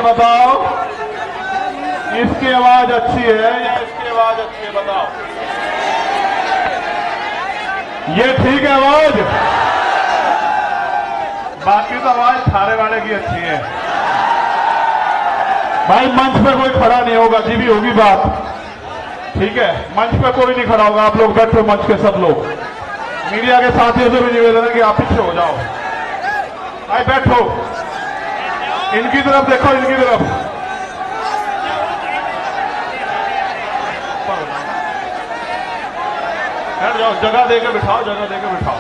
बताओ, इसकी आवाज अच्छी है या इसकी आवाज अच्छी है? बताओ, ये ठीक है आवाज? बाकी तो आवाज थारे वाले की अच्छी है। भाई मंच पे कोई खड़ा नहीं होगा, जी भी होगी बात, ठीक है? मंच पे कोई नहीं खड़ा होगा, आप लोग बैठो मंच के सब लोग। मीडिया के साथियों से भी निवेदन है कि आप पीछे हो जाओ। भाई बैठो, इनकी तरफ देखो, इनकी तरफ। बैठ जाओ, जगह देके बिठाओ, जगह देके बिठाओ,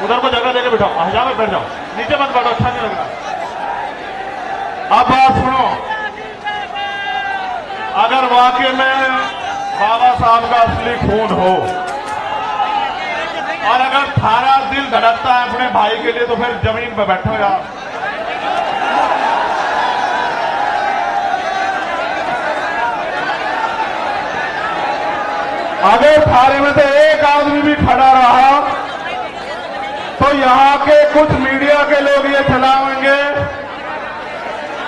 उधर को जगह देके बिठाओ। हजाम में बैठ जाओ, नीचे मत बैठो, अच्छा नहीं लग रहा। अब बात सुनो, अगर वाकई में बाबा साहब का असली खून हो और अगर थारा दिल धड़कता है अपने भाई के लिए, तो फिर जमीन पर बैठो यार। अगर थारे में से एक आदमी भी खड़ा रहा तो यहां के कुछ मीडिया के लोग ये चलाएंगे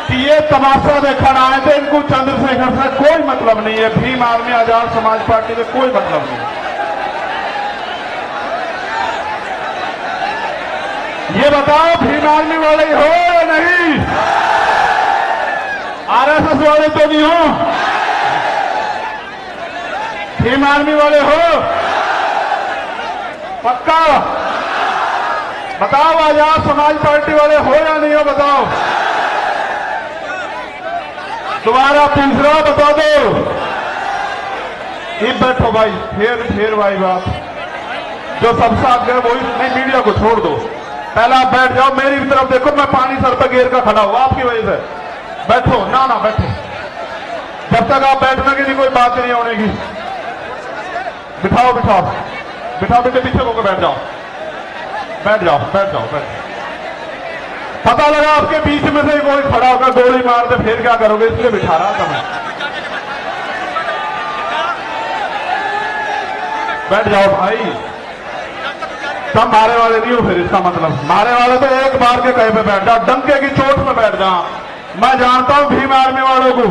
कि ये तमाशा देखने आए थे, इनको चंद्रशेखर से कोई मतलब नहीं है, भीम आर्मी आजाद समाज पार्टी से कोई मतलब नहीं। ये बताओ, भीम आर्मी वाले हो या नहीं? आरएसएस वाले तो नहीं हो? भीम आर्मी वाले हो पक्का? बताओ, आजाद समाज पार्टी वाले हो या नहीं हो? बताओ, दोबारा तीसरा बता दो। ये बैठो भाई, फिर भाई बात जो सब साथ गए वही नहीं, मीडिया को छोड़ दो, पहले आप बैठ जाओ, मेरी तरफ देखो, मैं पानी सर पर घेर का खड़ा हुआ आपकी वजह से। बैठो ना बैठो, जब तक आप बैठने की नहीं कोई बात नहीं होने की। बिठाओ बिठाओ बिठाओ, बेटे पीछे होकर बैठ जाओ, बैठ जाओ, बैठ जाओ, बैठ। पता लगा आपके बीच में से कोई खड़ा होकर गोली मार दे, फिर क्या करोगे? इसलिए बिठा रहा था मैं। बैठ जाओ भाई, सब मारे वाले नहीं हो फिर, इसका मतलब मारे वाले तो एक बार के कहीं पे बैठ जाओ, डंके की चोट पे बैठ जाओ। मैं जानता हूं भीम आर्मी वालों को,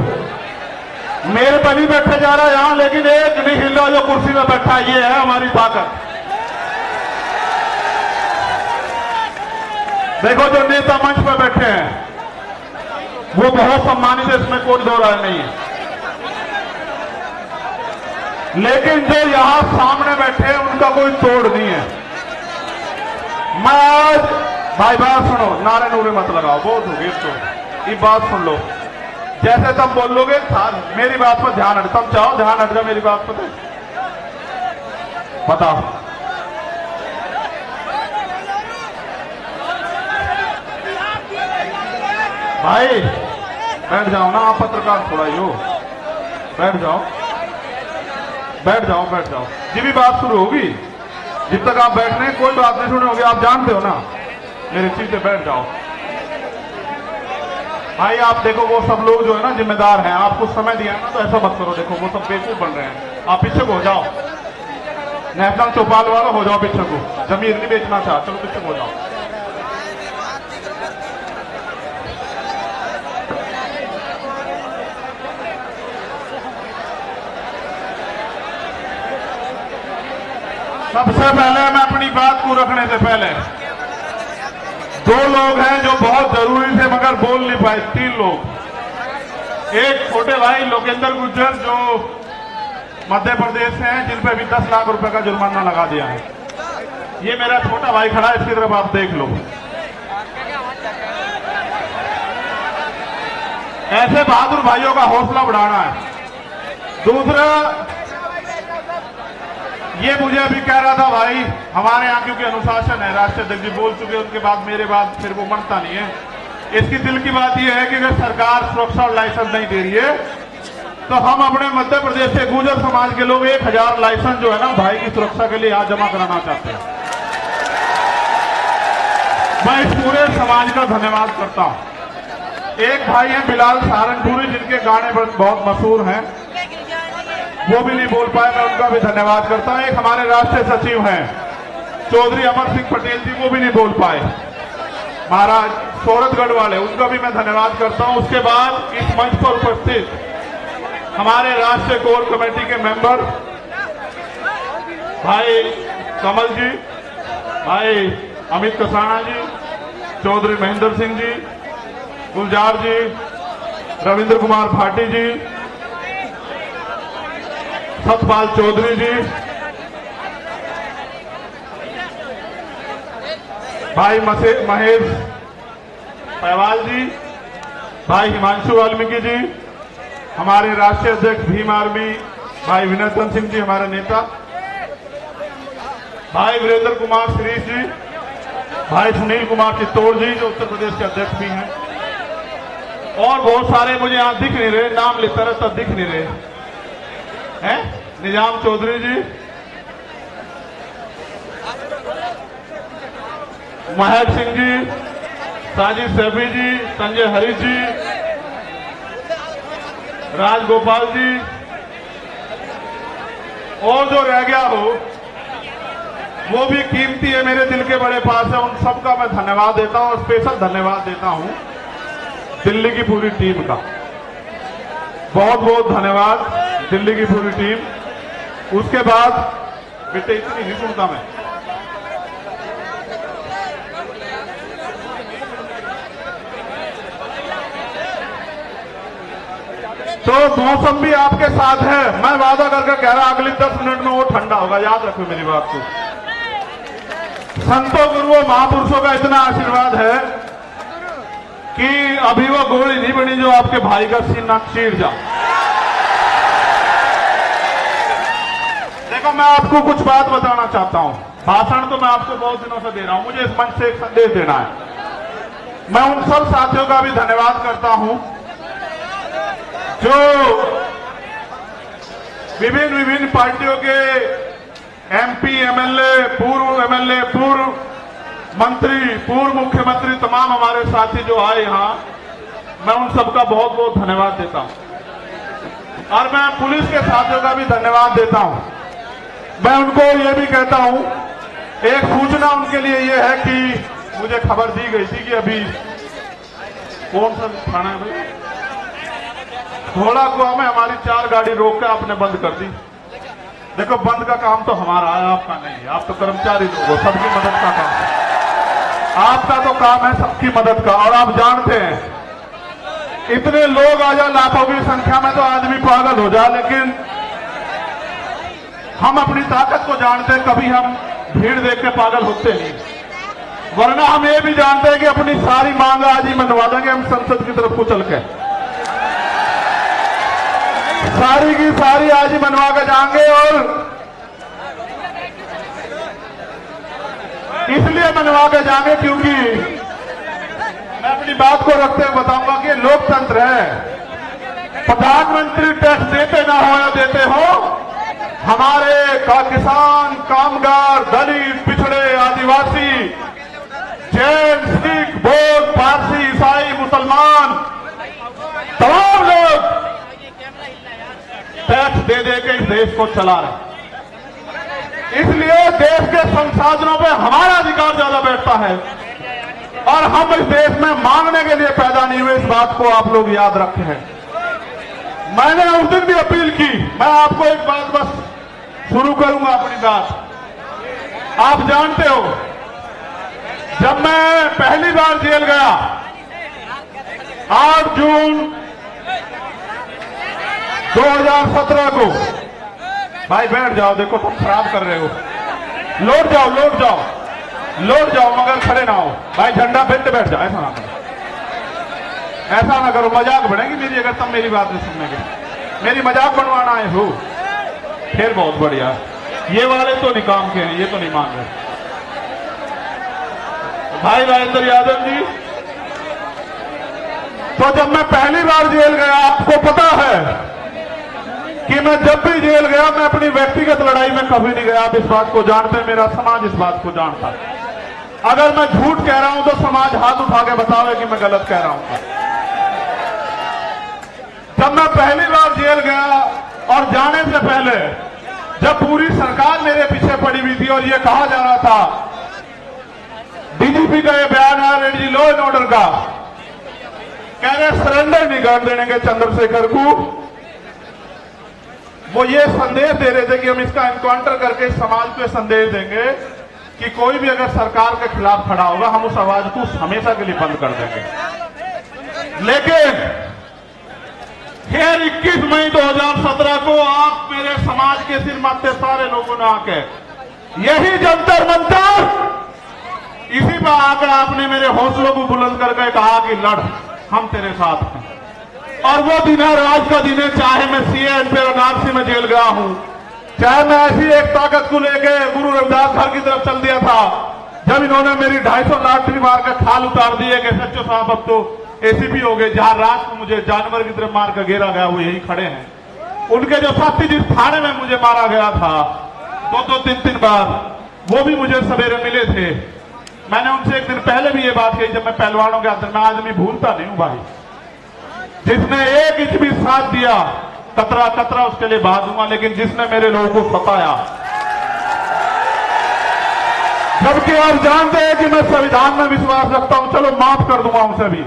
मेरे पर नहीं बैठे जा रहा यहां, लेकिन एक नहीं हिल रहा जो कुर्सी में बैठा, ये है हमारी ताकत। देखो, जो नेता मंच पर बैठे हैं वो बहुत सम्मानित है, इसमें कोई दो राय नहीं है, लेकिन जो यहां सामने बैठे हैं उनका कोई तोड़ नहीं है। मैं आज भाई बात सुनो, नारे नूरे मत लगाओ, बहुत हो गई तो ये बात सुन लो। जैसे तुम बोलोगे मेरी बात पर ध्यान हट, तुम चाहो ध्यान हट जाओ मेरी बात पर, बताओ। भाई बैठ जाओ ना, आप पत्रकार थोड़ा ही हो, बैठ जाओ, बैठ जाओ, बैठ जाओ। जी भी बात शुरू होगी, जब तक आप बैठ रहे हैं कोई बात नहीं सुनी होगी, आप जानते हो ना मेरी चीज से। बैठ जाओ भाई। आप देखो, वो सब लोग जो है ना जिम्मेदार हैं, आपको समय दिया है ना, तो ऐसा मत करो। देखो वो सब बेवकूफ बन रहे हैं, आप पीछे को हो जाओ। नेशनल चौपाल वालों हो जाओ पीछे को, जमीन नहीं बेचना चाह, चलो पीछे को हो जाओ। सबसे पहले मैं अपनी बात को रखने से पहले, दो लोग हैं जो बहुत जरूरी थे मगर बोल नहीं पाए, तीन लोग। एक छोटे भाई लोकेंद्र गुर्जर जो मध्य प्रदेश से हैं, जिन पर भी 10 लाख रुपए का जुर्माना लगा दिया है। ये मेरा छोटा भाई खड़ा है, इसकी तरफ आप देख लो। ऐसे बहादुर भाइयों का हौसला बढ़ाना है। दूसरा, ये मुझे अभी कह रहा था भाई, हमारे यहाँ क्योंकि अनुशासन है, राष्ट्रीय अध्यक्ष जी बोल चुके, उनके बाद मेरे बाद फिर वो मनता नहीं है। इसकी दिल की बात यह है कि अगर सरकार सुरक्षा और लाइसेंस नहीं दे रही है तो हम अपने मध्य प्रदेश से गुर्जर समाज के लोग 1000 लाइसेंस जो है ना भाई की सुरक्षा के लिए यहाँ जमा कराना चाहते हैं। मैं इस पूरे समाज का धन्यवाद करता हूँ। एक भाई हैं बिलाल सहारनपुरी, जिनके गाने बहुत मशहूर हैं, वो भी नहीं बोल पाए, मैं उनका भी धन्यवाद करता हूं। एक हमारे राष्ट्रीय सचिव हैं चौधरी अमर सिंह पटेल जी, वो भी नहीं बोल पाए। महाराज सोरठगढ़ वाले, उनका भी मैं धन्यवाद करता हूं। उसके बाद इस मंच पर उपस्थित हमारे राष्ट्रीय कोर कमेटी के मेंबर भाई कमल जी, भाई अमित कसाना जी, चौधरी महेंद्र सिंह जी, गुलजार जी, रविंद्र कुमार भाटी जी, सतपाल चौधरी जी, भाई महेश पहवाल जी, भाई हिमांशु वाल्मीकि जी, हमारे राष्ट्रीय अध्यक्ष भीम आर्मी भाई विनोदन सिंह जी, हमारे नेता, भाई वीरेंद्र कुमार श्रीश जी, भाई सुनील कुमार चित्तौड़ जी जो उत्तर प्रदेश के अध्यक्ष भी हैं, और बहुत सारे मुझे यहां दिख नहीं रहे, नाम लेता रहता दिख नहीं रहे हैं। निजाम चौधरी जी, महक सिंह जी, साजिद सैफी जी, संजय हरीश जी, राजगोपाल जी, और जो रह गया हो वो भी कीमती है, मेरे दिल के बड़े पास है। उन सबका मैं धन्यवाद देता हूं और स्पेशल धन्यवाद देता हूं दिल्ली की पूरी टीम का। बहुत बहुत धन्यवाद दिल्ली की पूरी टीम। उसके बाद बेटे इतनी नहीं सुनता मैं, तो मौसम भी आपके साथ है। मैं वादा करके कह रहा अगली 10 मिनट में वो ठंडा होगा, याद रखो मेरी बात को। संतों गुरुओं महापुरुषों का इतना आशीर्वाद है कि अभी वो गोली नहीं बनी जो आपके भाई का सीना चीर जा। देखो मैं आपको कुछ बात बताना चाहता हूं, भाषण तो मैं आपको बहुत दिनों से दे रहा हूं, मुझे इस मंच से एक संदेश देना है। मैं उन सब साथियों का भी धन्यवाद करता हूं जो विभिन्न पार्टियों के एमपी, एमएलए, पूर्व मंत्री, पूर्व मुख्यमंत्री, तमाम हमारे साथी जो आए यहां, मैं उन सबका बहुत बहुत धन्यवाद देता हूं। और मैं पुलिस के साथियों का भी धन्यवाद देता हूं। मैं उनको ये भी कहता हूं, एक सूचना उनके लिए ये है कि मुझे खबर दी गई थी कि अभी कौन सा थाना है भाई, घोड़ा कुआ में हमारी 4 गाड़ी रोक के आपने बंद कर दी। देखो बंद का काम तो हमारा है, आपका नहीं है। आप तो कर्मचारी लोग हो, सबकी मदद का काम है। आपका तो काम है सबकी मदद का। और आप जानते हैं इतने लोग आ जाए लाखों की संख्या में तो आदमी पागल हो जाए, लेकिन हम अपनी ताकत को जानते हैं, कभी हम भीड़ देख के पागल होते नहीं। वरना हम ये भी जानते हैं कि अपनी सारी मांग आज ही मनवा देंगे हम संसद की तरफ को चल के, सारी की सारी आज ही मनवा के जाएंगे। और इसलिए मनवा के जाएंगे क्योंकि मैं अपनी बात को रखते हुए बताऊंगा कि लोकतंत्र है। प्रधानमंत्री टैक्स देते ना हो या देते हो, हमारे किसान, कामगार, दलित, पिछड़े, आदिवासी, जैन, सिख, बौद्ध, पारसी, ईसाई, मुसलमान, तमाम लोग टैक्स दे दे के इस देश को चला रहे। इसलिए देश के संसाधनों पे हमारा अधिकार ज्यादा बैठता है और हम इस देश में मांगने के लिए पैदा नहीं हुए, इस बात को आप लोग याद रखे हैं। मैंने उस दिन भी अपील की, मैं आपको एक बात बस शुरू करूंगा अपनी बात। आप जानते हो जब मैं पहली बार जेल गया 8 जून 2017 को, भाई बैठ जाओ, देखो तुम खराब कर रहे हो, लौट जाओ लौट जाओ लौट जाओ, मगर खड़े ना हो। भाई झंडा फेंक के बैठ जाओ, ऐसा ना करो, ऐसा ना करो, मजाक बनेगी मेरी अगर तुम मेरी बात नहीं सुनोगे। मेरी मजाक बनवाना आए हो फिर बहुत बढ़िया, ये वाले तो नहीं काम के हैं, ये तो नहीं मान रहे। भाई राजेंद्र यादव जी, तो जब मैं पहली बार जेल गया, आपको पता है कि मैं जब भी जेल गया मैं अपनी व्यक्तिगत लड़ाई में कभी नहीं गया। आप इस बात को जानते हैं, मेरा समाज इस बात को जानता है। अगर मैं झूठ कह रहा हूं तो समाज हाथ उठा के बतावे कि मैं गलत कह रहा हूं। जब मैं पहली बार जेल गया और जाने से पहले जब पूरी सरकार मेरे पीछे पड़ी हुई थी और ये कहा जा रहा था डीजीपी का ये बयान आया एडीजी लॉ एंड ऑर्डर का, कह रहे सरेंडर नहीं कर देंगे चंद्रशेखर को। वो ये संदेश दे रहे थे कि हम इसका एनकाउंटर करके समाज को संदेश देंगे कि कोई भी अगर सरकार के खिलाफ खड़ा होगा हम उस आवाज को हमेशा के लिए बंद कर देंगे। लेकिन फिर 21 मई 2017 को आप मेरे समाज के सिर माथे सारे लोगों ने आके यही जंतर मंतर, इसी पर आकर आपने मेरे हौसलों को बुलंद करके कहा कि लड़, हम तेरे साथ हैं। और वो दिन है, आज का दिन है, चाहे मैं सीएए और नारसी में जेल गया हूं, चाहे मैं ऐसी एक ताकत को लेके गुरु रविदास घर की तरफ चल दिया था जब इन्होंने मेरी 250 लाठी मार कर खाल उतार दिए कि सच्चो साहब अब तो एसीपी हो गए, जहां रात को मुझे जानवर की तरफ मार कर घेरा गया वो यही खड़े हैं। उनके जो साथी जिस थाने में मुझे मारा गया था 2-2, 3-3 बार, वो भी मुझे सवेरे मिले थे। मैंने उनसे एक दिन पहले भी ये बात कही जब मैं पहलवानों के अंदर, मैं आदमी भूलता नहीं हूं भाई, जिसने एक इंच भी साथ दिया कतरा कतरा उसके लिए बहा दूंगा, लेकिन जिसने मेरे लोगों को सताया, जबकि आप जानते हैं कि मैं संविधान में विश्वास रखता हूं, चलो माफ कर दूंगा उसे भी,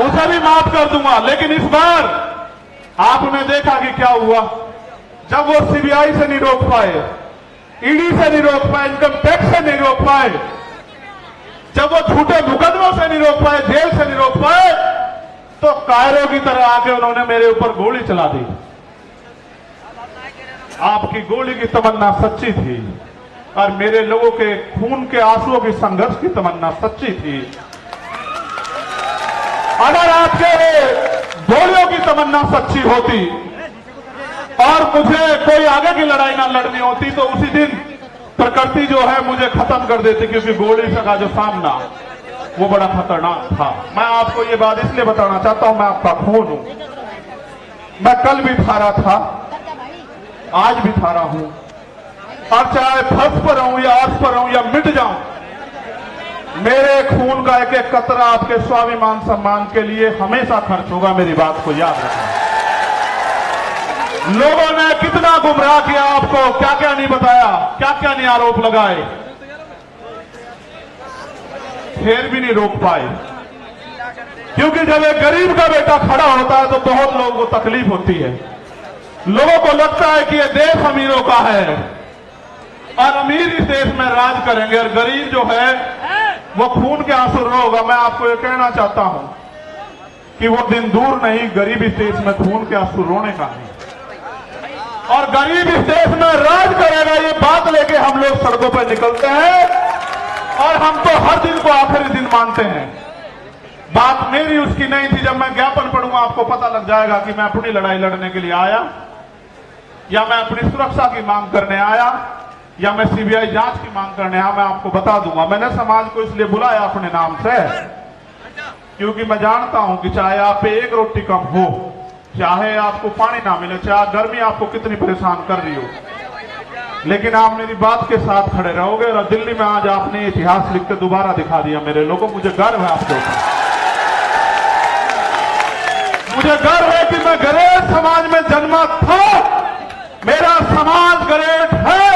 उसे भी माफ कर दूंगा। लेकिन इस बार आपने देखा कि क्या हुआ, जब वो सीबीआई से नहीं रोक पाए, ईडी से नहीं रोक पाए, इनकम टैक्स से नहीं रोक पाए, जब वो झूठे मुकदमों से नहीं रोक पाए, जेल से नहीं रोक पाए, तो कायरों की तरह आके उन्होंने मेरे ऊपर गोली चला दी। आपकी गोली की तमन्ना सच्ची थी और मेरे लोगों के खून के आंसुओं की संघर्ष की तमन्ना सच्ची थी। अगर आपके गोलियों की तमन्ना सच्ची होती और मुझे कोई आगे की लड़ाई ना लड़नी होती तो उसी दिन प्रकृति जो है मुझे खत्म कर देती, क्योंकि गोली का जो सामना वो बड़ा खतरनाक था। मैं आपको ये बात इसलिए बताना चाहता हूं, मैं आपका खून हूं, मैं कल भी थारा था, आज भी थारा हूं, और चाहे फंस पर रहूं या अर्थ पर रहूं या मिट जाऊं, मेरे खून का एक एक कतरा आपके स्वाभिमान सम्मान के लिए हमेशा खर्च होगा। मेरी बात को याद रखना। लोगों ने कितना गुमराह किया आपको, क्या क्या नहीं बताया, क्या क्या नहीं आरोप लगाए, फिर भी नहीं रोक पाए। क्योंकि जब एक गरीब का बेटा खड़ा होता है तो बहुत लोगों को तकलीफ होती है। लोगों को लगता है कि यह देश अमीरों का है और अमीर इस देश में राज करेंगे और गरीब जो है वो खून के आंसू रोगा। मैं आपको ये कहना चाहता हूं कि वो दिन दूर नहीं, गरीब इस देश में खून के आंसू रोने का नहीं, और गरीब इस देश में राज करेगा, ये बात लेके हम लोग सड़कों पर निकलते हैं और हम तो हर दिन को आखिरी दिन मानते हैं। बात मेरी उसकी नहीं थी। जब मैं ज्ञापन पढ़ूंगा आपको पता लग जाएगा कि मैं अपनी लड़ाई लड़ने के लिए आया या मैं अपनी सुरक्षा की मांग करने आया या मैं सीबीआई जांच की मांग करने आया। मैं आपको बता दूंगा। मैंने समाज को इसलिए बुलाया अपने नाम से क्योंकि मैं जानता हूं कि चाहे आप पे एक रोटी कम हो, चाहे आपको पानी ना मिले, चाहे गर्मी आपको कितनी परेशान कर रही हो, लेकिन आप मेरी बात के साथ खड़े रहोगे। और दिल्ली में आज आपने इतिहास लिख के दोबारा दिखा दिया मेरे लोगों। मुझे गर्व है आपके ऊपर, मुझे गर्व है कि मैं गरेट समाज में जन्मा था। मेरा समाज गरेट है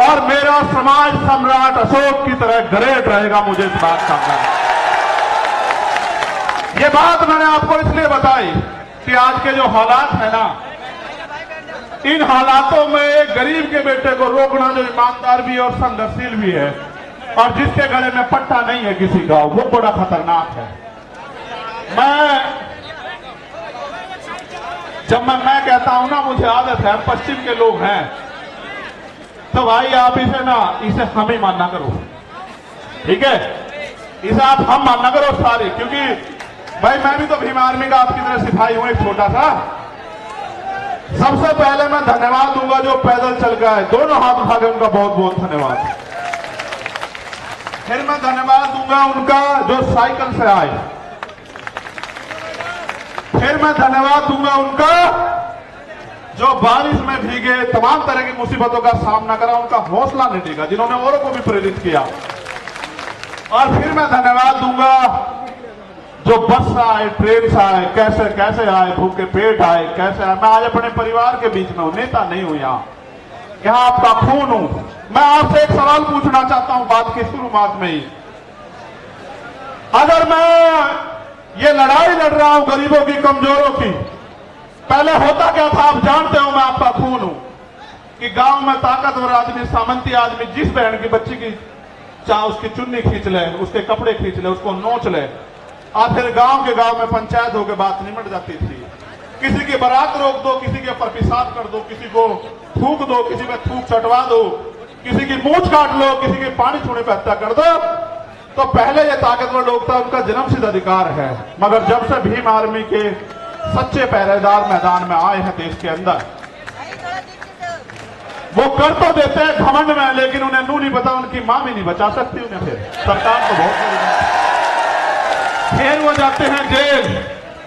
और मेरा समाज सम्राट अशोक की तरह गरेट रहेगा। मुझे इस बात का गर्व है। ये बात मैंने आपको इसलिए बताई कि आज के जो हालात है ना, इन हालातों में एक गरीब के बेटे को रोकना जो ईमानदार भी है और संघर्षशील भी है और जिसके गले में पट्टा नहीं है किसी का, वो बड़ा खतरनाक है। जब मैं कहता हूं ना, मुझे आदत है, पश्चिम के लोग हैं, तो भाई आप इसे हम ही मानना करो, ठीक है? इसे आप हम मानना करो सारे, क्योंकि भाई मैं भी तो भीम आर्मी का आपकी तरह सिपाही हूं, एक छोटा सा। सबसे पहले मैं धन्यवाद दूंगा जो पैदल चल गए, दोनों हाथ उठा के उनका बहुत बहुत धन्यवाद। फिर मैं धन्यवाद दूंगा उनका जो साइकिल से आए, फिर मैं धन्यवाद दूंगा उनका जो बारिश में भीगे, तमाम तरह की मुसीबतों का सामना करा, उनका हौसला नहीं देगा, जिन्होंने औरों को भी प्रेरित किया। और फिर मैं धन्यवाद दूंगा जो बस से आए, ट्रेन से आए, कैसे कैसे आए, भूखे पेट आए, कैसे आए। मैं आज अपने परिवार के बीच में हूं, नेता नहीं हूं यहां, यहां आपका खून हूं। मैं आपसे एक सवाल पूछना चाहता हूं बात की शुरुआत में ही। अगर मैं ये लड़ाई लड़ रहा हूं गरीबों की, कमजोरों की, पहले होता क्या था आप जानते हो, मैं आपका खून हूं कि गांव में ताकतवर आदमी, सामंती आदमी जिस बहन की बच्ची की चाहे उसकी चुन्नी खींच ले, उसके कपड़े खींच ले, उसको नोच ले, आखिर गांव के गांव में पंचायत होकर बात निमट जाती थी। किसी की बारात रोक दो, किसी के ऊपर पेशाब कर दो, किसी को थूक दो, किसी में थूक चटवा दो, किसी की मूंछ काट लो, किसी के पानी छूने पर हत्या कर दो। तो पहले ये ताकतवर लोग था, उनका जन्मसिद्ध अधिकार है। मगर जब से भीम आर्मी के सच्चे पहरेदार मैदान में आए हैं देश के अंदर, वो कर तो देते हैं घमंड में, लेकिन उन्हें नू नहीं पता, उनकी मां भी नहीं बचा सकती उन्हें। फिर सरकार तो बहुत बड़ी बात। फिर वो जाते हैं जेल।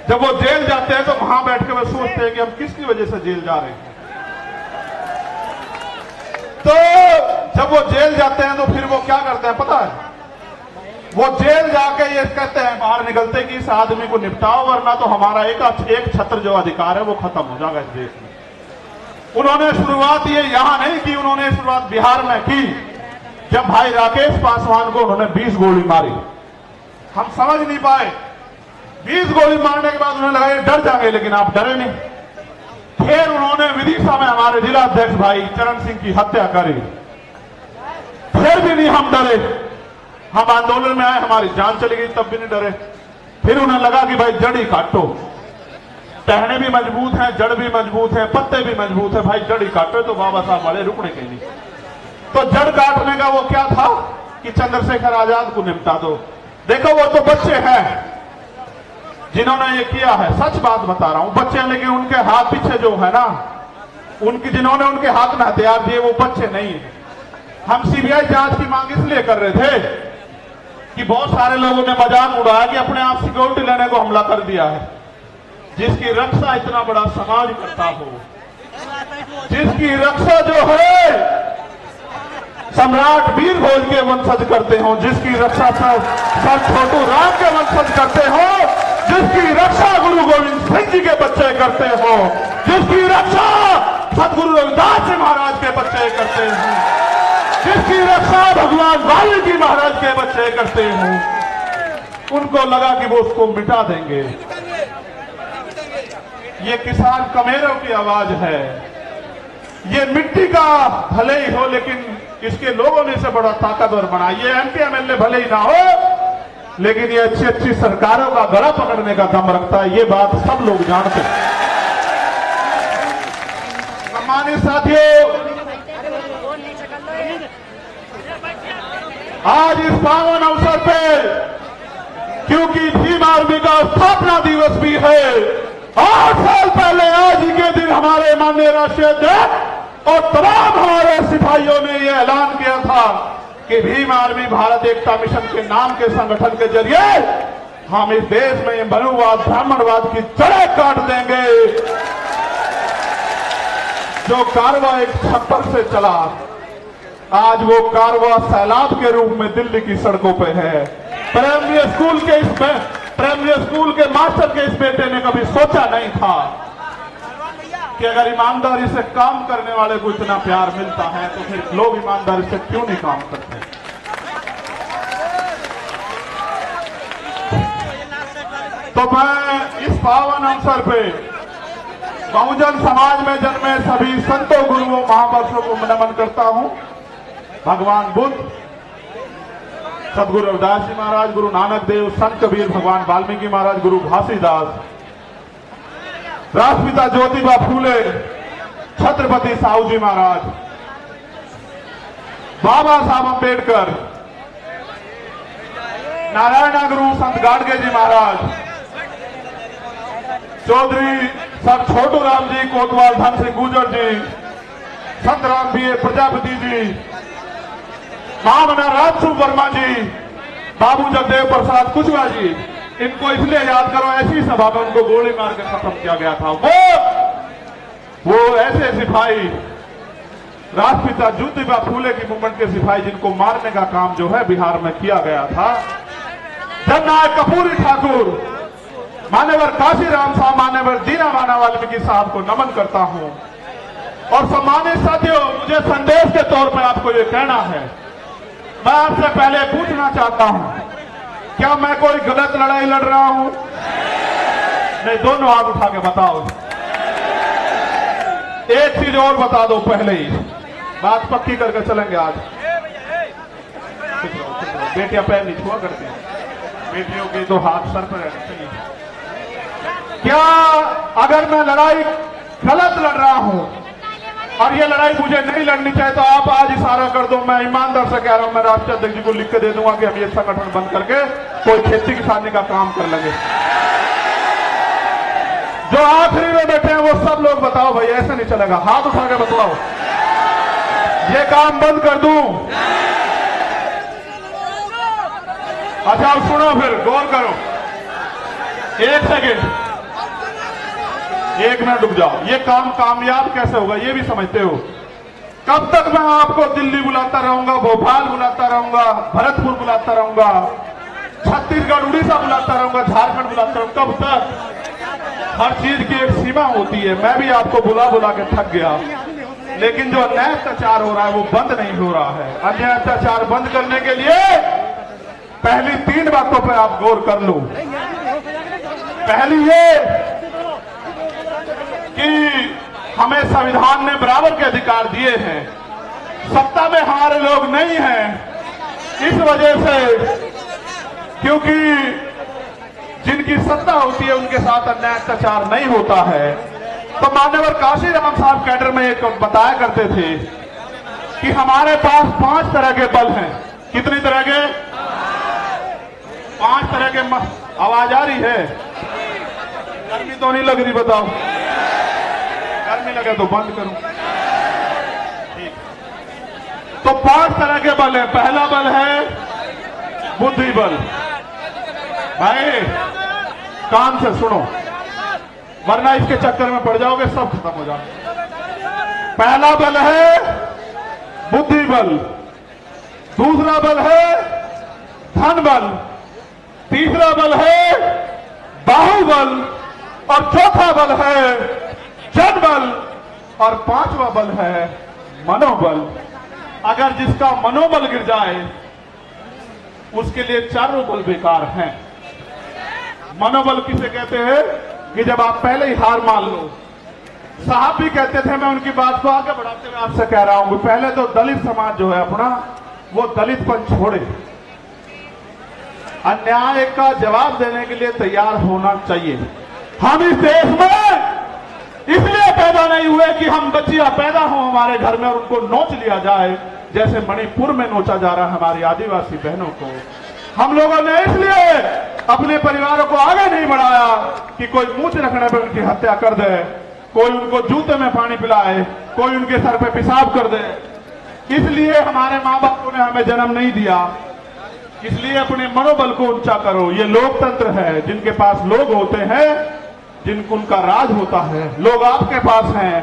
जब वो जेल जाते हैं तो वहां बैठ के वो सोचते हैं कि हम किसकी वजह से जेल जा रहे हैं। तो जब वो जेल जाते हैं तो फिर वो क्या करते हैं पता है? वो जेल जाके ये कहते हैं बाहर निकलते कि इस आदमी को निपटाओ, वरना तो हमारा एक छत्र जो अधिकार है वो खत्म हो जाएगा इस देश में। उन्होंने शुरुआत ये यहां नहीं की, उन्होंने शुरुआत बिहार में की। जब भाई राकेश पासवान को उन्होंने 20 गोली मारी, हम समझ नहीं पाए। 20 गोली मारने के बाद उन्हें लगा ये डर जाएंगे, लेकिन आप डरे नहीं। फिर उन्होंने विदिशा में हमारे जिला अध्यक्ष भाई चरण सिंह की हत्या करी, फिर भी नहीं हम डरे। हम आंदोलन में आए, हमारी जान चली गई, तब भी नहीं डरे। फिर उन्हें लगा कि भाई जड़ ही काटो, टहने भी मजबूत हैं, जड़ भी मजबूत है, पत्ते भी मजबूत है, भाई जड़ ही काटो। तो बाबा साहब वाले रुकने के नहीं। तो जड़ काटने का वो क्या था कि चंद्रशेखर आजाद को निपटा दो। देखो वो तो बच्चे हैं जिन्होंने ये किया है, सच बात बता रहा हूं, बच्चे, लेकिन उनके हाथ पीछे जो है ना, उनकी जिन्होंने उनके हाथ में हथियार दिए वो बच्चे नहीं है। हम सीबीआई जांच की मांग इसलिए कर रहे थे कि बहुत सारे लोगों ने मजाक उड़ाया कि अपने आप सिक्योरिटी लेने को हमला कर दिया है। जिसकी रक्षा इतना बड़ा समाज करता हो, जिसकी रक्षा जो है सम्राट वीर भोज के वंशज करते हो, जिसकी रक्षा सर छोटू राम के वंशज करते हो, जिसकी रक्षा गुरु गोविंद सिंह जी के बच्चे करते हो, जिसकी रक्षा सदगुरु रविदास जी महाराज के बच्चे करते हो, जिसकी रक्षा भगवान वाल्मीकि महाराज के बच्चे करते हो, उनको लगा कि वो उसको मिटा देंगे। ये किसान कमेरों की आवाज है। ये मिट्टी का भले ही हो, लेकिन इसके लोगों ने इसे बड़ा ताकतवर बना। ये एमपी एमएलए भले ही ना हो, लेकिन ये अच्छी अच्छी सरकारों का गला पकड़ने का दम रखता है। ये बात सब लोग जानते हैं। सम्मानित साथियों, आज इस पावन अवसर पे, क्योंकि भीम आर्मी का स्थापना दिवस भी है, 8 साल पहले आज ही के दिन हमारे माननीय राष्ट्रीय अध्यक्ष और तमाम हमारे सिपाहियों ने यह ऐलान किया था कि भीम आर्मी भारत एकता मिशन के नाम के संगठन के जरिए हम इस देश में मनुवाद, ब्राह्मणवाद की जड़ें काट देंगे। जो कारवा एक छप्पर से चला, आज वो कारवा सैलाब के रूप में दिल्ली की सड़कों पे है। प्राइमरी स्कूल के मास्टर के इस बेटे ने कभी सोचा नहीं था कि अगर ईमानदारी से काम करने वाले को इतना प्यार मिलता है तो फिर लोग ईमानदारी से क्यों नहीं काम करते। तो मैं इस पावन अवसर पे बहुजन समाज में जन्मे सभी संतों, गुरुओं, महापुरुषों को नमन करता हूं। भगवान बुद्ध, सदगुरु रविदास जी महाराज, गुरु नानक देव, संत कबीर, भगवान वाल्मीकि महाराज, गुरु घासीदास, राष्ट्रपिता ज्योतिबा फूले, छत्रपति साहू जी महाराज, बाबा साहब अंबेडकर, नारायणा गुरु संत गाडगे जी महाराज, चौधरी सर छोटू राम जी, कोतवाल धन सिंह गुर्जर जी, संत राम बी प्रजापति जी, महामना राजसू वर्मा जी, बाबू जगदेव प्रसाद कुशवाहा जी, इनको इसलिए याद करो, ऐसी सभा में उनको गोली मार के खत्म किया गया था। वो ऐसे सिपाही, राष्ट्रपिता ज्योतिबा फूले की मूवमेंट के सिपाही, जिनको मारने का काम जो है बिहार में किया गया था। जननायक कपूरी ठाकुर, मान्यवर काशीराम साहब, मान्यवर दीना माना वाल्मीकि साहब को नमन करता हूं। और सम्मानित साथियों, मुझे संदेश के तौर पर आपको ये कहना है, मैं आपसे पहले पूछना चाहता हूं, क्या मैं कोई गलत लड़ाई लड़ रहा हूं? नहीं, दोनों हाथ उठा के बताओ। एक चीज और बता दो पहले ही, बात पक्की करके चलेंगे आज। बेटियां पैर नहीं छुआ करती, बेटियों के तो हाथ सर पर रहने चाहिए। क्या अगर मैं लड़ाई गलत लड़ रहा हूं और ये लड़ाई मुझे नहीं लड़नी चाहिए, तो आप आज इशारा कर दो, मैं ईमानदार से कह रहा हूं, मैं राष्ट्रीय अध्यक्ष जी को लिख के दे दूंगा कि हम ये संगठन बंद करके कोई खेती किसानी का काम कर लेंगे। जो आखिरी में बैठे हैं वो सब लोग बताओ भाई, ऐसे नहीं चलेगा, हाथ उठा के बताओ, ये काम बंद कर दूं? अच्छा अब सुनो, फिर गौर करो, एक सेकेंड, एक मिनट रुक जाओ। ये काम कामयाब कैसे होगा ये भी समझते हो? कब तक मैं आपको दिल्ली बुलाता रहूंगा, भोपाल बुलाता रहूंगा, भरतपुर बुलाता रहूंगा, छत्तीसगढ़ उड़ीसा बुलाता रहूंगा, झारखंड बुलाता रहूंगा? कब तक? हर चीज की एक सीमा होती है। मैं भी आपको बुला बुला के थक गया, लेकिन जो अन्याय अत्याचार हो रहा है वो बंद नहीं हो रहा है। अन्याय अत्याचार बंद करने के लिए पहली 3 बातों पर आप गौर कर लो। पहली ये कि हमें संविधान ने बराबर के अधिकार दिए हैं, सत्ता में हमारे लोग नहीं हैं, इस वजह से क्योंकि जिनकी सत्ता होती है उनके साथ अन्याय अत्याचार नहीं होता है। तो मान्यवर काशीराम साहब कैडर में एक बताया करते थे कि हमारे पास 5 तरह के बल हैं। कितनी तरह के? 5 तरह के। आवाज आ रही है? गर्मी तो नहीं लग रही? बताओ, गर्मी लगे तो बंद करूं। ठीक, तो 5 तरह के बल है। पहला बल है बुद्धि बल। भाई कान से सुनो, वरना इसके चक्कर में पड़ जाओगे, सब खत्म हो जाओगे। पहला बल है बुद्धि बल, दूसरा बल है धन बल, तीसरा बल है बाहुबल, और चौथा बल है जनबल, और 5वां बल है मनोबल। अगर जिसका मनोबल गिर जाए उसके लिए चारों बल बेकार हैं। मनोबल किसे कहते हैं? कि जब आप पहले ही हार मान लो। साहब भी कहते थे, मैं उनकी बात को आगे बढ़ाते हुए आपसे कह रहा हूं, पहले तो दलित समाज जो है अपना, वो दलितपन छोड़े, अन्याय का जवाब देने के लिए तैयार होना चाहिए। हम इस देश में इसलिए पैदा नहीं हुए कि हम बच्चियां पैदा हो हमारे घर में और उनको नोच लिया जाए, जैसे मणिपुर में नोचा जा रहा है हमारी आदिवासी बहनों को। हम लोगों ने इसलिए अपने परिवारों को आगे नहीं बढ़ाया कि कोई मूंछ रखने पर उनकी हत्या कर दे, कोई उनको जूते में पानी पिलाए, कोई उनके सर पे पेशाब कर दे। इसलिए हमारे माँ बापों ने हमें जन्म नहीं दिया। इसलिए अपने मनोबल को ऊंचा करो। ये लोकतंत्र है, जिनके पास लोग होते हैं, जिनको उनका राज होता है। लोग आपके पास हैं,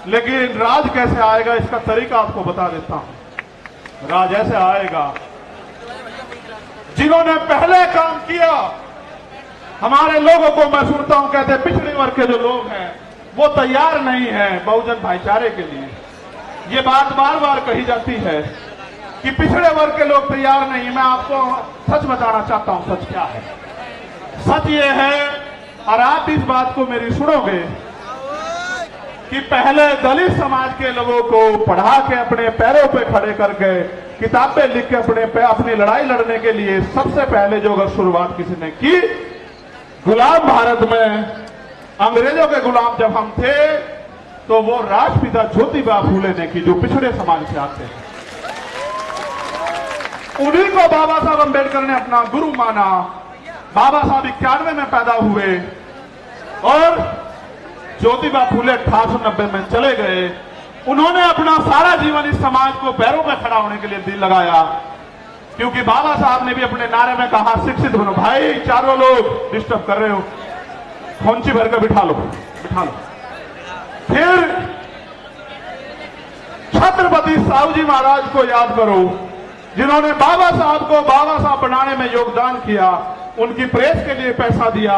लेकिन राज कैसे आएगा इसका तरीका आपको बता देता हूं। राज ऐसे आएगा, जिन्होंने पहले काम किया। हमारे लोगों को मैं सुनता हूं, कहते पिछड़े वर्ग के जो लोग हैं वो तैयार नहीं है बहुजन भाईचारे के लिए। ये बात बार बार कही जाती है कि पिछड़े वर्ग के लोग तैयार नहीं। मैं आपको सच बताना चाहता हूं, सच क्या है। सच ये है, और आप इस बात को मेरी सुनोगे, कि पहले दलित समाज के लोगों को पढ़ा के अपने पैरों पे खड़े करके किताबें लिख के अपनी लड़ाई लड़ने के लिए सबसे पहले जो अगर शुरुआत किसी ने की, गुलाम भारत में अंग्रेजों के गुलाम जब हम थे, तो वो राष्ट्रपिता ज्योतिबा फूले ने की, जो पिछड़े समाज से आते हैं। उन्हीं को बाबा साहब अम्बेडकर ने अपना गुरु माना। बाबा साहब 91 में पैदा हुए और ज्योतिबा फूले 1890 में चले गए। उन्होंने अपना सारा जीवन इस समाज को पैरों पर खड़ा होने के लिए दिल लगाया, क्योंकि बाबा साहब ने भी अपने नारे में कहा, शिक्षित बनो। भाई चारों लोग डिस्टर्ब कर रहे हो, खोंची भर कर बिठा लो, बिठा लो। फिर छत्रपति साहू जी महाराज को याद करो, जिन्होंने बाबा साहब को बाबा साहब बनाने में योगदान किया, उनकी प्रेस के लिए पैसा दिया।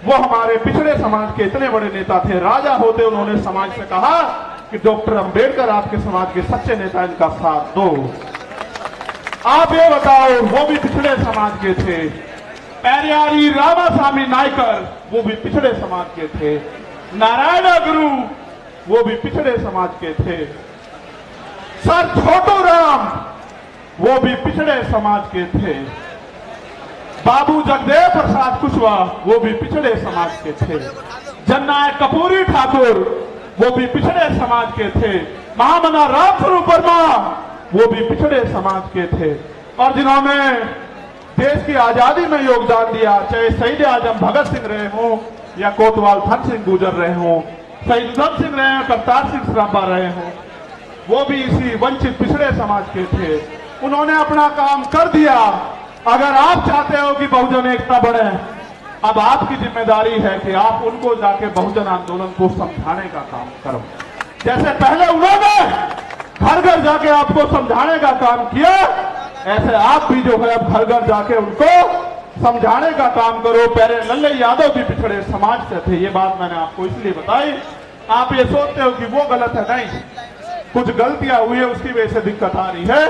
वो हमारे पिछड़े समाज के इतने बड़े नेता थे, राजा होते उन्होंने समाज से कहा कि डॉक्टर अंबेडकर आपके समाज के सच्चे नेता, इनका साथ दो। आप ये बताओ, वो भी पिछड़े समाज के थे। पेरियारी रामास्वामी नायकर वो भी पिछड़े समाज के थे। नारायण गुरु वो भी पिछड़े समाज के थे। सर छोटू राम वो भी पिछड़े समाज के थे। बाबू जगदेव प्रसाद कुशवाहा वो भी पिछड़े समाज के थे। जननायक कपूरी ठाकुर वो भी पिछड़े समाज के थे। महामना रामस्वरूप वर्मा वो भी पिछड़े समाज के थे। और जिन्होंने देश की आजादी में योगदान दिया, चाहे शहीद आजम भगत सिंह रहे हों या कोतवाल धन सिंह गुजर रहे हों, शहीद उधम सिंह रहे हों, करतार सिंह सराभा रहे हों, वो भी इसी वंचित पिछड़े समाज के थे। उन्होंने अपना काम कर दिया। अगर आप चाहते हो कि बहुजन एकता बढ़े, अब आपकी जिम्मेदारी है कि आप उनको जाके बहुजन आंदोलन को समझाने का काम करो। जैसे पहले उन्होंने घर घर जाके आपको समझाने का काम किया, ऐसे आप भी जो है अब घर घर जाके उनको समझाने का काम करो। पहले लल्ले यादव भी पिछड़े समाज से थे, ये बात मैंने आपको इसलिए बताई। आप ये सोचते हो कि वो गलत है, नहीं, कुछ गलतियां हुई है, उसकी वजह से दिक्कत आ रही है।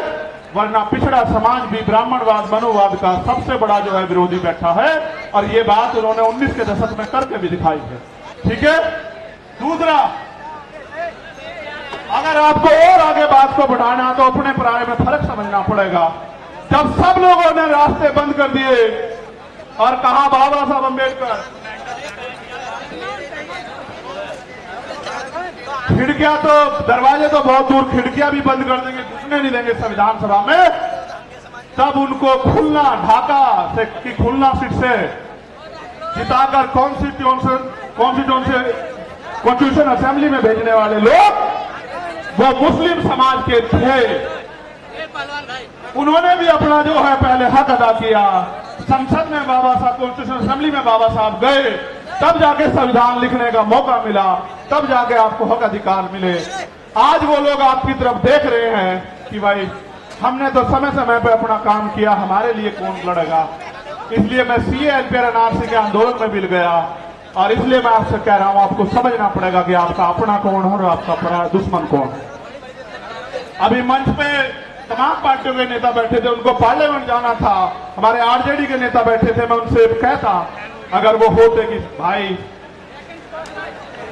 वरना पिछड़ा समाज भी ब्राह्मणवाद मनोवाद का सबसे बड़ा जो है विरोधी बैठा है, और ये बात उन्होंने 19 के दशक में करके भी दिखाई है। ठीक है। दूसरा, अगर आपको और आगे बात को बढ़ाना तो अपने पराये में फर्क समझना पड़ेगा। जब सब लोगों ने रास्ते बंद कर दिए और कहा बाबा साहब अंबेडकर, खिड़कियां तो, दरवाजे तो बहुत दूर, खिड़कियां भी बंद कर देंगे, घुसने नहीं देंगे संविधान सभा में, तब उनको खुलना ढाका से की खुलना सीट से जिताकर कॉन्स्टिट्यूशन असेंबली में भेजने वाले लोग वो मुस्लिम समाज के थे। उन्होंने भी अपना जो है पहले हक अदा किया। संसद में बाबा साहब, कॉन्स्टिट्यूशन असेंबली में बाबा साहब गए, तब जाके संविधान लिखने का मौका मिला, तब जाके आपको हक अधिकार मिले। आज वो लोग आपकी तरफ देख रहे हैं कि भाई हमने तो समय समय पे अपना काम किया, हमारे लिए कौन लड़ेगा। इसलिए मैं सीए एलपीआर एनआरसी के आंदोलन में मिल गया, और इसलिए मैं आपसे कह रहा हूं, आपको समझना पड़ेगा कि आपका अपना कौन है और आपका पराया दुश्मन कौन है। अभी मंच पे तमाम पार्टियों के नेता बैठे थे, उनको पार्लियामेंट जाना था, हमारे आरजेडी के नेता बैठे थे। मैं उनसे कहता, अगर वो होते कि भाई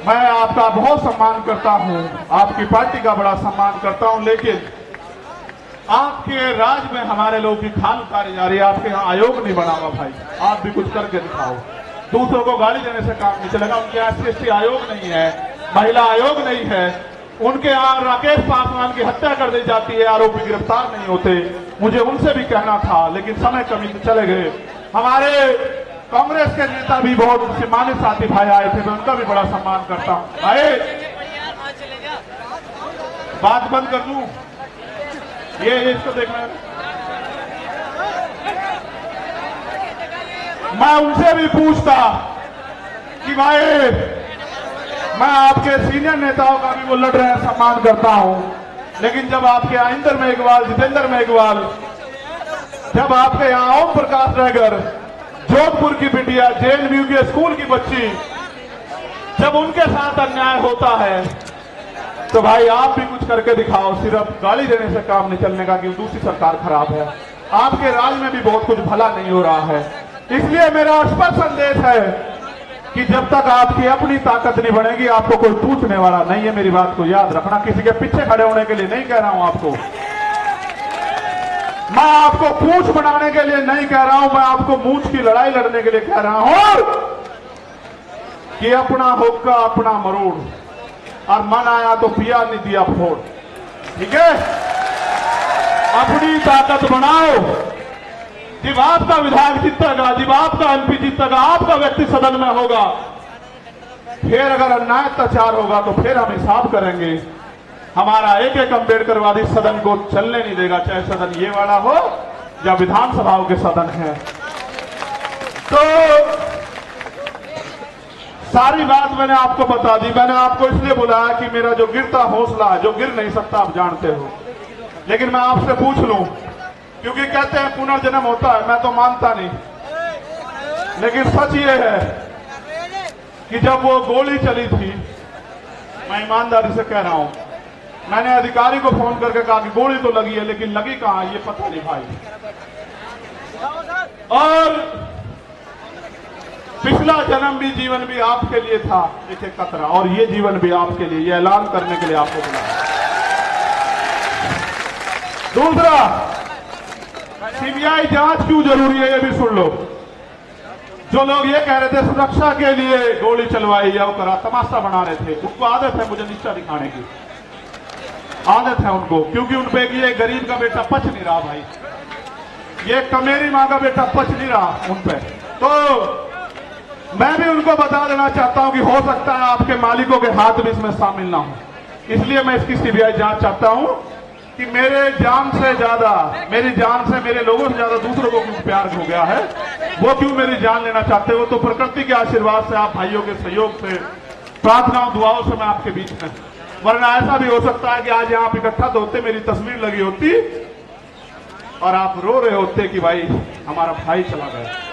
मैं आपका बहुत सम्मान करता हूं, आपकी पार्टी का बड़ा सम्मान करता हूं, लेकिन आपके राज में हमारे लोगों की खाल उतारी जा रही है, आपके यहाँ आयोग नहीं बना हुआ, भाई आप भी कुछ करके दिखाओ। दूसरों को गाली देने से काम नहीं चलेगा। उनके यहाँ SC आयोग नहीं है, महिला आयोग नहीं है, उनके यहाँ राकेश पासवान की हत्या कर दी जाती है, आरोपी गिरफ्तार नहीं होते। मुझे उनसे भी कहना था, लेकिन समय कमी से चले गए। हमारे कांग्रेस के नेता भी बहुत सम्मानित साथी भाई आए थे, मैं उनका भी बड़ा सम्मान करता हूं। भाई बात बंद कर दूं, ये इसको देखना, मैं उनसे भी पूछता कि भाई मैं आपके सीनियर नेताओं का भी वो लड़ रहे हैं, सम्मान करता हूं, लेकिन जब आपके यहाँ इंदर मेघवाल, जितेंद्र मेघवाल, जब आपके यहाँ ओम प्रकाश रायगर, जोधपुर की बिटिया, JNU के स्कूल की बच्ची, जब उनके साथ अन्याय होता है तो भाई आप भी कुछ करके दिखाओ। सिर्फ गाली देने से काम नहीं चलने का कि दूसरी सरकार खराब है। आपके राज में भी बहुत कुछ भला नहीं हो रहा है। इसलिए मेरा स्पष्ट संदेश है कि जब तक आपकी अपनी ताकत नहीं बनेगी, आपको कोई पूछने वाला नहीं है। मेरी बात को याद रखना, किसी के पीछे खड़े होने के लिए नहीं कह रहा हूं आपको, मैं आपको पूंछ बनाने के लिए नहीं कह रहा हूं, मैं आपको मूंछ की लड़ाई लड़ने के लिए कह रहा हूं कि अपना होगा अपना मरोड़, और मन आया तो पिया नहीं दिया फोड़। ठीक है, अपनी ताकत बनाओ। जब आपका विधायक जीतेगा, जब आपका MP जीतेगा, आपका व्यक्ति सदन में होगा, फिर अगर अन्याय अत्याचार होगा तो फिर हम हिसाब करेंगे। हमारा एक एक अम्बेडकरवादी सदन को चलने नहीं देगा, चाहे सदन ये वाला हो या विधानसभाओं के सदन है। तो सारी बात मैंने आपको बता दी। मैंने आपको इसलिए बुलाया कि मेरा जो गिरता हौसला, जो गिर नहीं सकता, आप जानते हो, लेकिन मैं आपसे पूछ लूं, क्योंकि कहते हैं पुनर्जन्म होता है, मैं तो मानता नहीं, लेकिन सच ये है कि जब वो गोली चली थी मैं ईमानदारी से कह रहा हूं, मैंने अधिकारी को फोन करके कहा कि गोली तो लगी है, लेकिन लगी कहां ये पता नहीं भाई। और पिछला जन्म भी जीवन भी आपके लिए था एक एक कतरा, और ये जीवन भी आपके लिए, ये ऐलान करने के लिए आपको बुलाया। दूसरा, सीबीआई जांच क्यों जरूरी है ये भी सुन लो। जो लोग ये कह रहे थे सुरक्षा के लिए गोली चलवाई या करा, तमाशा बना रहे थे, उनको आदत है मुझे नीचा दिखाने की, आदत है उनको, क्योंकि उन पे ये गरीब का बेटा पच नहीं रहा भाई, ये कमेरी मां का बेटा पच नहीं रहा उन पे। तो मैं भी उनको बता देना चाहता हूं कि हो सकता है आपके मालिकों के हाथ भी इसमें शामिल ना हो, इसलिए मैं इसकी सीबीआई जांच चाहता हूं कि मेरे जान से ज्यादा, मेरी जान से, मेरे लोगों से ज्यादा दूसरों को क्यों प्यार हो गया है, वो क्यों मेरी जान लेना चाहते हो। तो प्रकृति के आशीर्वाद से, आप भाइयों के सहयोग से, प्रार्थनाओं दुआओं से मैं आपके बीच में, वरना ऐसा भी हो सकता है कि आज यहां आप इकट्ठा तो होते, मेरी तस्वीर लगी होती और आप रो रहे होते कि भाई हमारा भाई चला गया।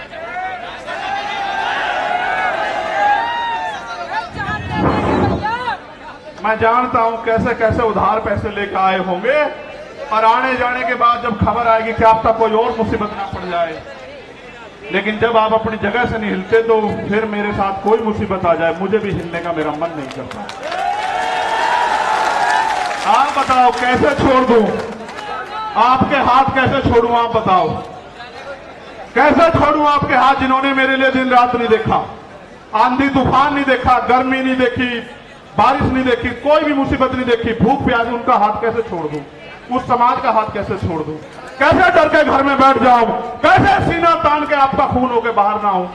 मैं जानता हूं कैसे कैसे उधार पैसे लेकर आए होंगे, और आने जाने के बाद जब खबर आएगी कि आप तक कोई और मुसीबत ना पड़ जाए, लेकिन जब आप अपनी जगह से नहीं हिलते तो फिर मेरे साथ कोई मुसीबत आ जाए मुझे भी हिलने का मेरा मन नहीं करता। आप बताओ कैसे छोड़ दूं, आपके हाथ कैसे छोड़ूं, आप बताओ कैसे छोड़ूं आपके हाथ, जिन्होंने मेरे लिए दिन रात नहीं देखा, आंधी तूफान नहीं देखा, गर्मी नहीं देखी, बारिश नहीं देखी, कोई भी मुसीबत नहीं देखी, भूख प्यास, उनका हाथ कैसे छोड़ दूं, उस समाज का हाथ कैसे छोड़ दूं, कैसे डर के घर में बैठ जाऊं, कैसे सीना तान के आपका खून होके बाहर ना हूं।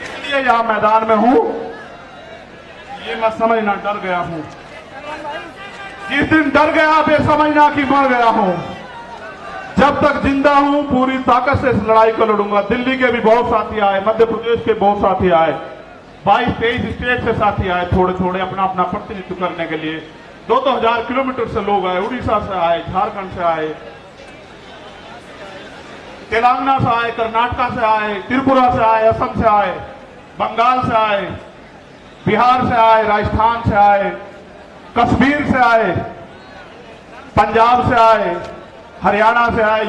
इसलिए यहां मैदान में हूं, ये मैं समझना डर गया हूं, जिस दिन डर गया आप ये समझना कि मर गया हूं। जब तक जिंदा हूं पूरी ताकत से इस लड़ाई को लड़ूंगा। दिल्ली के भी बहुत साथी आए, मध्य प्रदेश के बहुत साथी आए, 22-23 स्टेट से साथी आए, थोड़े थोड़े अपना अपना प्रतिनिधित्व करने के लिए। 2-2 हजार किलोमीटर से लोग आए, उड़ीसा से आए, झारखंड से आए, तेलंगाना से आए, कर्नाटक से आए, त्रिपुरा से आए, असम से आए, बंगाल से आए, बिहार से आए, राजस्थान से आए, कश्मीर से आए, पंजाब से आए, हरियाणा से आए,